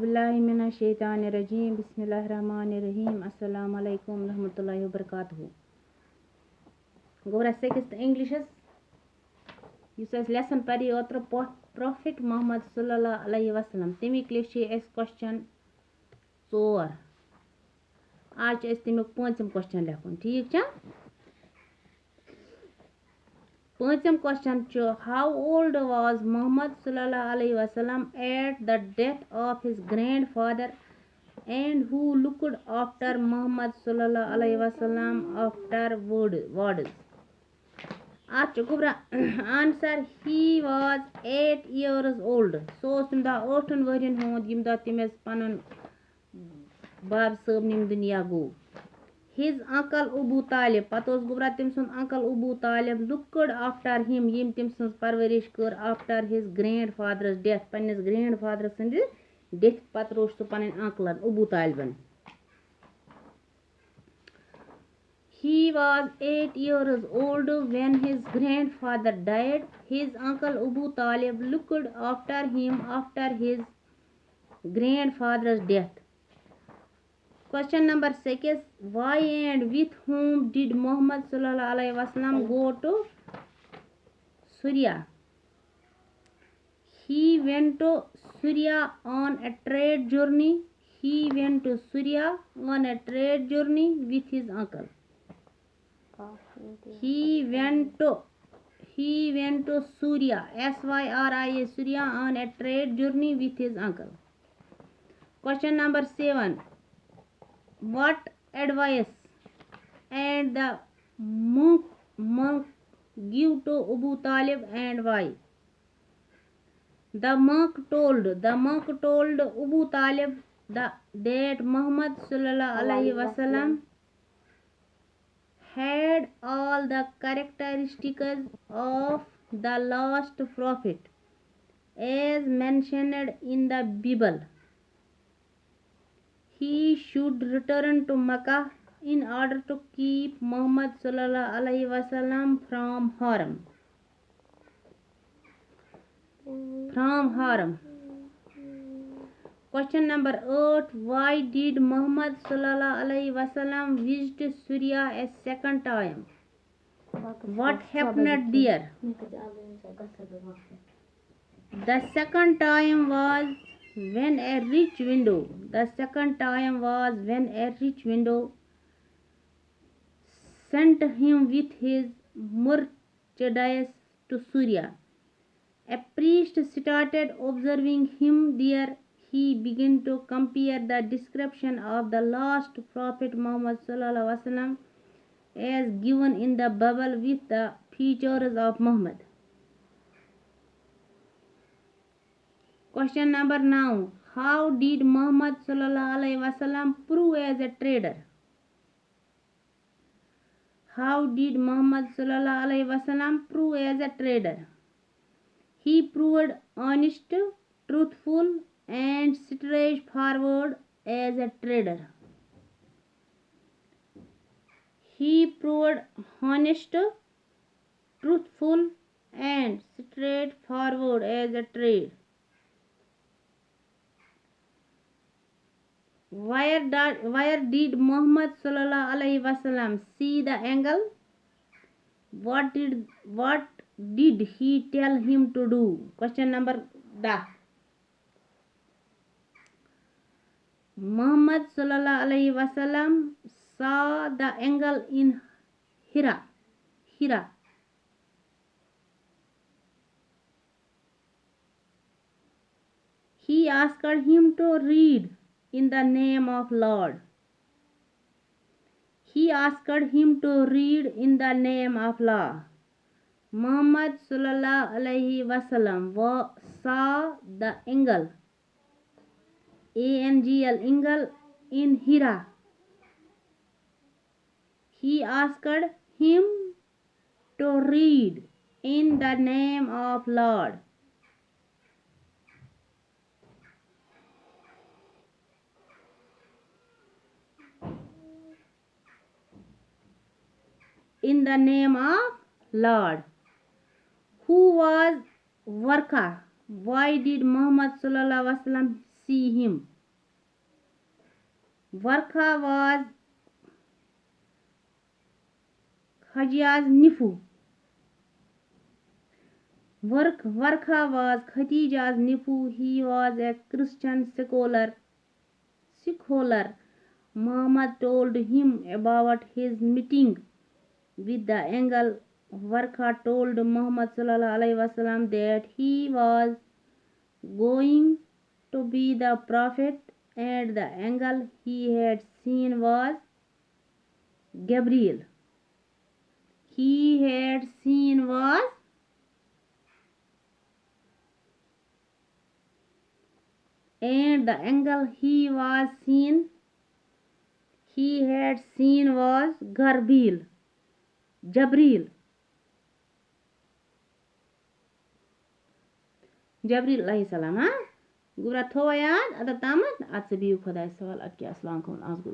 बिस्मिल्लाहिर्रहमानिर्रहीम बिस्मिल्लाहिर्रहमानिर्रहीम अस्सलाम वालेकुम रहमतुल्लाहि व बरकातहू गोरा सिक्स्थ इंग्लिशस यस लेसन परि ओत्र प्रॉफिट मोहम्मद सल्लल्लाहु अलैहि वसल्लम तमिक लिख एस क्वेश्चन 4 आज तमिक पांचम क्वेश्चन लेखुन ठीक छा पांचम question how old was Muhammad सल्लल्लाहु अलैहि वसल्लम at the death of his grandfather and who looked after Muhammad sallallahu alaihi wasallam afterwards. Answer: he was 8 years old. So दा 8 वरियन होंद यम दा तमिस पनन बाब साहब निम दुनिया गो. His uncle Abu Talib पत गुबरा तम सुन uncle Abu Talib looked after him यम तम सुन परवरिश कर after his grandfather's death पन्निस grandfather सन्द death पत रोश सु पनन uncle Abu Talibन. He was 8 years old when his grandfather died. His uncle Abu Talib looked after him after his grandfather's death. Question number 6. Why and with whom did Muhammad sallallahu alaihi wasallam go to Syria? He went to Syria on a trade journey. He went to Syria on a trade journey with his uncle. He went to Syria, Syria, Syria on a trade journey with his uncle. Question number 7. What advice and the monk give to Abu Talib and why? The monk told Abu Talib that Muhammad sallallahu alaihi wasallam had all the characteristics of the last prophet as mentioned in the Bible. He should return to Mecca in order to keep Muhammad sallallahu alaihi wasallam from harm. Question number 8. Why did Muhammad sallallahu alaihi wasallam visit Syria a second time? What happened there? The second time was when a rich widow sent him with his merchandise to Syria. A priest started observing him there. He began to compare the description of the last prophet Muhammad sallallahu alaihi wasallam as given in the Bible with the features of Muhammad. Question number 9. How did Muhammad sallallahu alaihi wasallam prove as a trader? How did Muhammad sallallahu alaihi wasallam prove as a trader? He proved honest, truthful, and straightforward as a trader. He proved honest, truthful, and straightforward as a trade. Where did Muhammad sallallahu alaihi wasallam see the angel? What did he tell him to do? Question number 10. Muhammad sallallahu alaihi wasallam saw the angel in Hira. He asked him to read in the name of Lord. He asked him to read in the name of Allah. Muhammad sallallahu alaihi wasallam saw the angel, angel in Hira. He asked him to read in the name of Lord. In the name of Lord. Who was Warqa? Why did Muhammad sallallahu alaihi wasallam see him. Varkha was Khadija's nephew. Varkha was Khadija's nephew. He was a Christian scholar. Muhammad told him about his meeting with the angel. Varkha told Muhammad ﷺ that he was going to be the prophet, and the angel he had seen was Gabriel. He had seen was and the angel he had seen was Gabriel. Jabril alayhi salam. Gubra thoya ad tamat at se biu khodai sawal at ke aslan kon az go